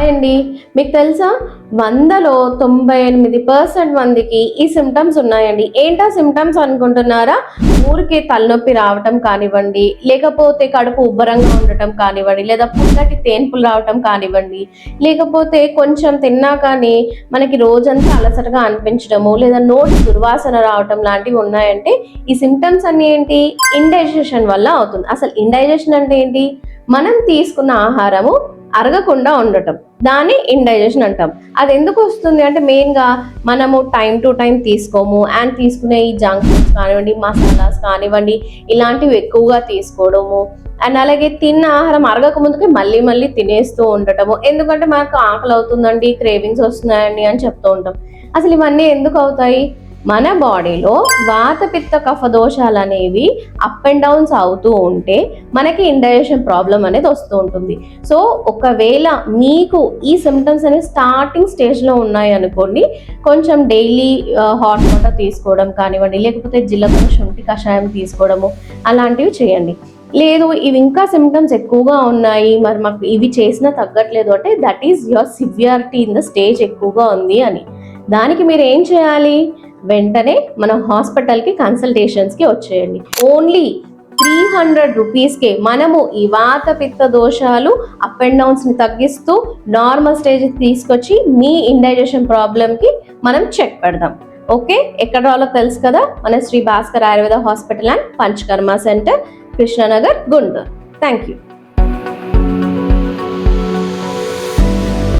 Hi అండి. మీకు తెలుసా 100లో 98% మందికి ఈ సిమ్టమ్స్ ఉన్నాయండి. ఏంటా సిమ్టమ్స్ అనుకుంటున్నారా? ఊరికే తలనొప్పి రావటం కానివ్వండి, లేకపోతే కడుపు ఉబ్బరంగా ఉండటం కానివ్వండి, లేదా పుల్లటి తేన్పులు రావటం కానివ్వండి, లేకపోతే కొంచెం తిన్నా కానీ మనకి రోజంతా అలసటగా అనిపించడము, లేదా నోటి దుర్వాసన రావటం లాంటివి ఉన్నాయంటే ఈ సిమ్టమ్స్ అన్ని ఏంటి? ఇండైజెషన్ వల్ల అవుతుంది. అసలు ఇండైజెషన్ అంటే ఏంటి? మనం తీసుకున్న ఆహారము అరగకుండా ఉండటం, దాన్ని ఇండైజెషన్ అంటాం. అది ఎందుకు వస్తుంది అంటే మెయిన్గా మనము టైం టు టైం తీసుకోము, అండ్ తీసుకునే ఈ జంక్ ఫుడ్స్ కానివ్వండి, మసాలాస్ కానివ్వండి, ఇలాంటివి ఎక్కువగా తీసుకోవడము, అండ్ అలాగే తిన్న ఆహారం అరగక ముందుకే మళ్ళీ మళ్ళీ తినేస్తూ ఉండటము. ఎందుకంటే మనకు ఆకలి అవుతుందండి, క్రేవింగ్స్ వస్తున్నాయండి అని చెప్తూ ఉంటాం. అసలు ఇవన్నీ ఎందుకు అవుతాయి? మన బాడీలో వాత పిత్త కఫ దోషాలు అనేవి అప్ అండ్ డౌన్స్ అవుతూ ఉంటే మనకి ఇండైజెషన్ ప్రాబ్లం అనేది వస్తూ ఉంటుంది. సో ఒకవేళ మీకు ఈ సిమ్టమ్స్ అనేవి స్టార్టింగ్ స్టేజ్లో ఉన్నాయి అనుకోండి, కొంచెం డైలీ హాట్ వాటర్ తీసుకోవడం కానివ్వండి, లేకపోతే జీలకర్ర శుంఠి కషాయం తీసుకోవడము, అలాంటివి చేయండి. లేదు ఇవి ఇంకా సిమ్టమ్స్ ఎక్కువగా ఉన్నాయి, మరి మాకు ఇవి చేసినా తగ్గట్లేదు అంటే that is your severity in the stage ఎక్కువగా ఉంది అని. దానికి మీరు ఏం చేయాలి? వెంటనే మన హాస్పిటల్కి కన్సల్టేషన్స్కి వచ్చేయండి. ఓన్లీ 300 రూపీస్కే మనము ఈ వాత పిత్త దోషాలు అప్ అండ్ డౌన్స్ని తగ్గిస్తూ నార్మల్ స్టేజ్కి తీసుకొచ్చి మీ ఇండైజెషన్ ప్రాబ్లమ్కి మనం చెక్ పెడదాం. ఓకే, ఎక్కడ రావాలో తెలుసు కదా, మన Shri Bhaskar Ayurveda hospital and Panchakarma centre, Krishnanagar, Guntur. Thank you.